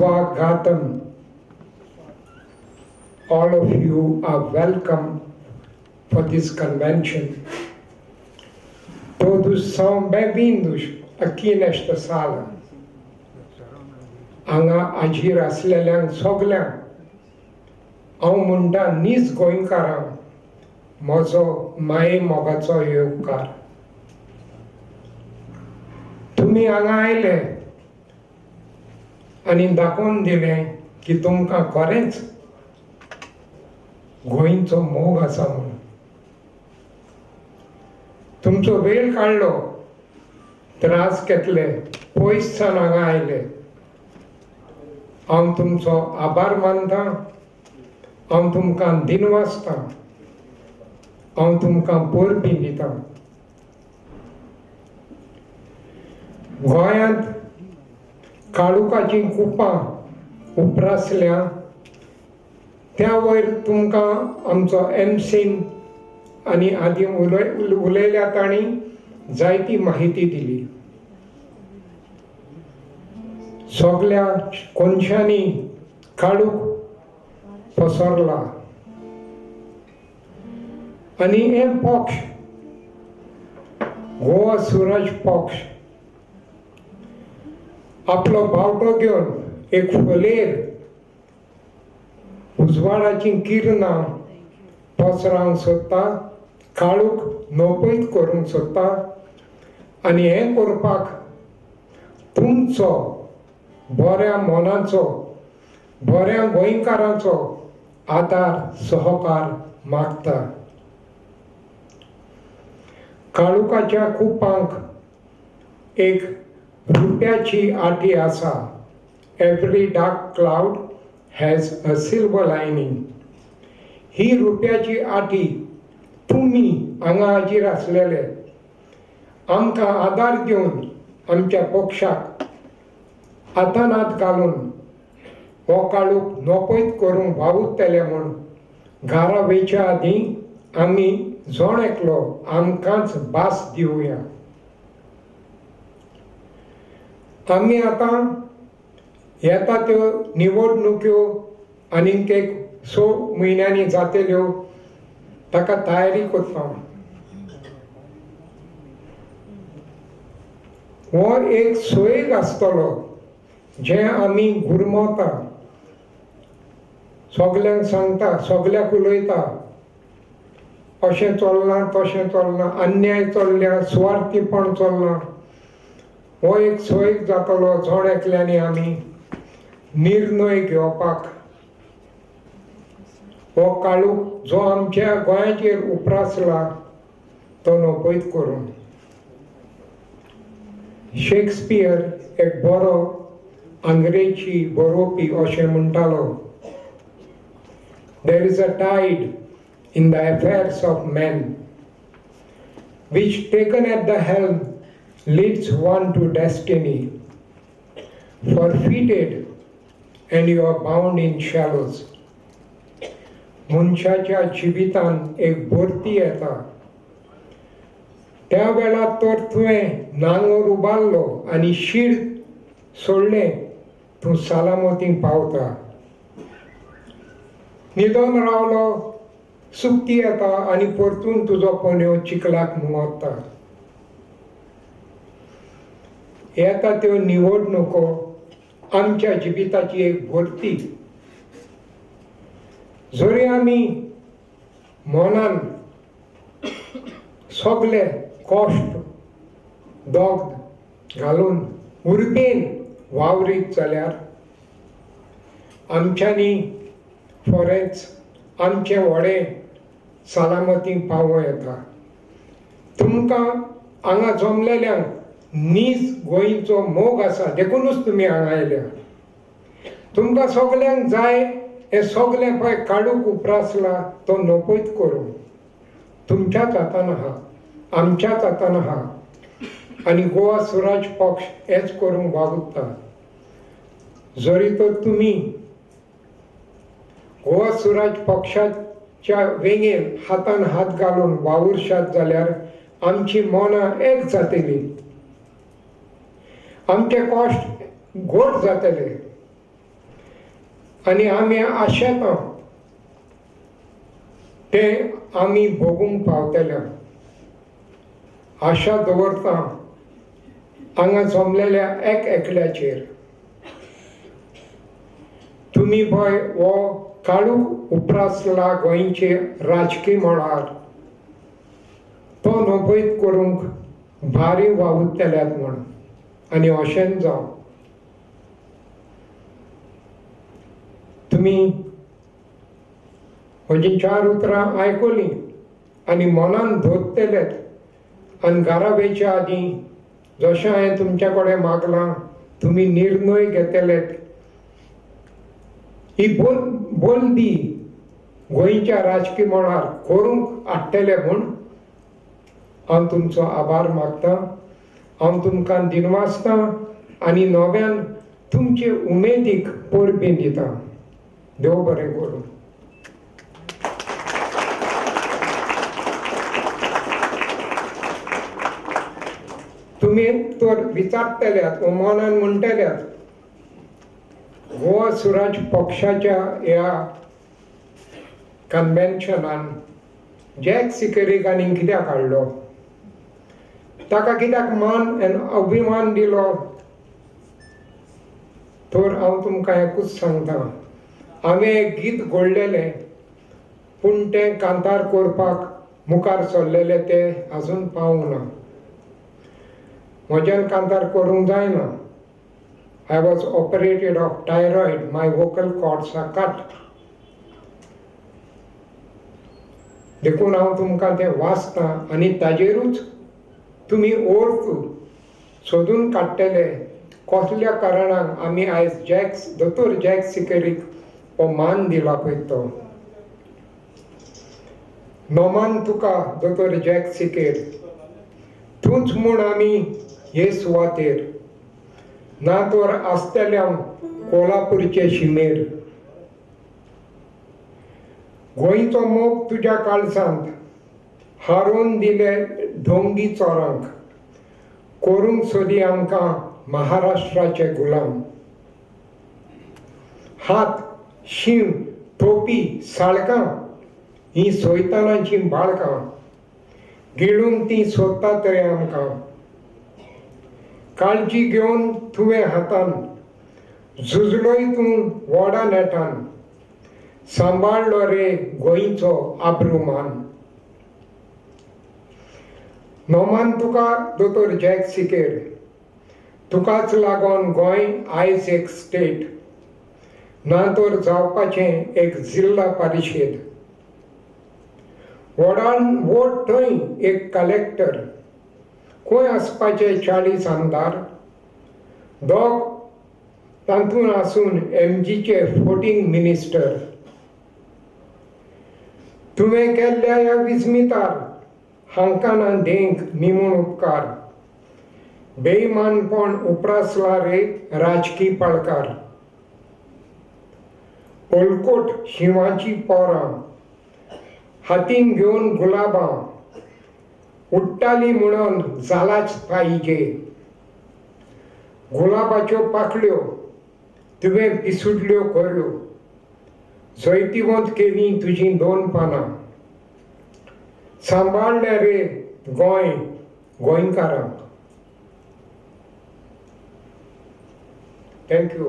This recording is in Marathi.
Swagatam. All of you are welcome for this convention. Todos são bem-vindos aqui nesta sala. Haंगा agir असलेल्यांक सगळ्यांक हांव म्हणटा नीज गोंयकारांक म्हजो माये मोगाचो उपकार. तुमी हांगा आयले आनी दाखोवन दिलें की तुमकां खरेंच गोंयचो मोग आसा म्हणून. तुमचो वेळ काडलो, त्रास घेतले, पयस सावन हांगा आयले. हांव तुमचो आभार मानतां, हांव तुमकां दिनवासतां, हांव तुमकां परबी दितां. गोंयांत काळुकाची कुपां उप्रासल्या त्या वयर तुमकां आमचो एमसीन आनी आदी उलयल्या तांणी जायती माहिती दिली. सगळ्या कोनशांनी काळूक पसरला आनी हे पक्ष गोवा स्वराज पक्ष आपलो बावटो घेवन एक फुलेर उजवाडाची किरणां पसरावंक सोदता, काळूक नोपैत करूंक सोदता आनी हें करपाक तुमचो बऱ्या मोनाचो, बऱ्या गोंयकारांचो आदार सहकार मागता. काळुकाच्या कुपांक एक रुप्याची आटी आसा. Every dark cloud has a silver lining. ही रुप्याची आटी तुमी हांगा हाजीर आसलेले आमकां आदार दिवन आमच्या पक्षाक हातान हात घालून हो काळूक नोपैत करूंक वावुरतले म्हूण घरा वयच्या आदीं आमी जोण एकलो आमकांच भास दिवया. आमी आतां येता त्यो निवडणुक्यो आनीक एक 6 म्हयन्यांनी जातल्यो ताका तयारी करता. हो एक सोयेग आसतलो जे आमी गुरमवता, सगल्यांक सांगता, सगल्याक उलयता अशें चलना तशें चलना, अन्याय चल्ल्या, स्वार्थीपण चलना. हो एक सोयेग जातलो जोण एकल्यांनी आमी निर्णय घेवपाक. हो काळूक जो आमच्या गोंयाचेर उप्रासला तो नोपैत करूं. शेक्सपियर एक बरो अंग्रेजी बरोवपी अशें म्हणटालो, There is a tide in the affairs of men, which taken at the helm leads one to destiny. Forfeited and you are bound in shallows. मनशाच्या जिवितान एक भरती येता. त्या वेळार तर तुवें नांगर उबारलो आनी शीर सोडलें, तूं सालामतीक पावता. न्हिदोन रावलो, सुक्ती येता आनी परतून तुजो पोन्यो चिखलाक मुवता. येता त्यो निवडणुको आमच्या जिविताची एक भरती. जरी आमी मनान सगळे कश्ट दोग घालून उर्बेन वावरीत जाल्यार आमच्यांनी खरेंच आमचें व्हडें सालामतीक पावो येता. तुमकां हांगा जमलेल्यांक नीज गोंयचो मोग आसा देखूनच तुमी हांगा आयल्या. तुमकां सगल्यांक जाय हे सगळें पळय काळूक उप्रासला तो नोपैत करूं. तुमच्याच हातान आहा, आमच्याच हातान आहा आनी गोवा स्वराज पक्ष हेच करूंक वावुरता. जरी तर तुमी गोवा स्वराज पक्षाच्या वेंगेन हातान हात घालून वावुरशात जाल्यार आमची मनां एक जातली, आमचे कश्ट घोट जातले आनी आमी आशेता ते आमी भोगूंक पावतले. आशा दवरता हांगा जमलेल्या एकल्याचेर. तुमी पळय हो काळूक उप्रासला गोंयचे राजकीय मळार तो नपयत करूंक भारी वावुरतल्यात म्हण. आनी अशेंच जावं. तुमी म्हजी 4 उतरां आयकलीं आनी मनान धरतलेत. आनी घरा वयच्या आदीं जशें हांवें तुमच्या कडेन मागलां तुमी निर्णय घेतलेत. ही बोलदी गोंयच्या राजकीय मळार करूंक हाडटले म्हूण हांव तुमचो आभार मागतां. हांव तुमकां दिनवासतां आनी नव्यान तुमचे उमेदीक परबीं दितां. देव बरें करूं. तुमी तर विचारतल्यात वा मनान म्हणटल्यात गोवा स्वराज पक्षाच्या ह्या कन्व्हेन्शनान जॅक सिकेरीक आनी कित्याक हाडलो, ताका कित्याक मान आनी अभिमान दिलो. तर हांव तुमकां एकूच सांगतां, हांवें एक गीत घडलेलें पूण तें कांतार करपाक मुखार सरलेले ते आजून पावूंक ना. म्हज्यान कांतार करूंक जायना. I was operated of thyroid. My vocal cords are cut. देखून हांव तुमकां तें वाचतां आनी ताजेरूच तुमी अर्थ सोदून काडटले कसल्या कारणाक आमी आयज दोतोर जॅक सिकेरीक हो मान दिला पळय तो. नोमान तुका दोतोर जॅक सिकेर, तूंच म्हूण आमी हे सुवातेर, ना तर आसतल्या कोल्हापूरचे शिमेर. गोंयचो मोग तुज्या काळजांत हारोवन दिले ढोंगी चोरांक, करूंक सोदी आमकां महाराष्ट्राचे गुलाम. हात, शीम, टोपी, साळकां ही सोयतानाची बाळकां, गिळूंक ती सोदता तरी आमकां. काळजी घेवन तुवें हातान, झुजलोय तूं व्हडा नेटान, सांबाळलो रे गोंयचो आब्रुमान. नोमान तुका दोतोर जॅक सिकेर, तुकाच लागोन गोंय आयज एक स्टेट, ना तर जावपाचें एक जिल्ला परिशद. व्हडान वोट थंय एक कलेक्टर, खंय आसपाचे 40 आमदार, दोग तातूंत आसून MGचे 14 मिनिस्टर. तुवें केल्ल्या ह्या विस्मितार हांकां ना देंक निमूण उपकार. बेईमानपण उप्रासला रे राजकीय पळकार. ओलकोट शिवाची पोरां हातीन घेवन गुलाबां, उडटाली म्हणून जालाच पाहिजे. गुलाबाच्यो पाकळ्यो तुवें पिसुडल्यो खऱ्यो, जैतिवंत केली तुजी 2 पानां. सांबाळलें रे गोंय गोंयकारांक. थँक्यू.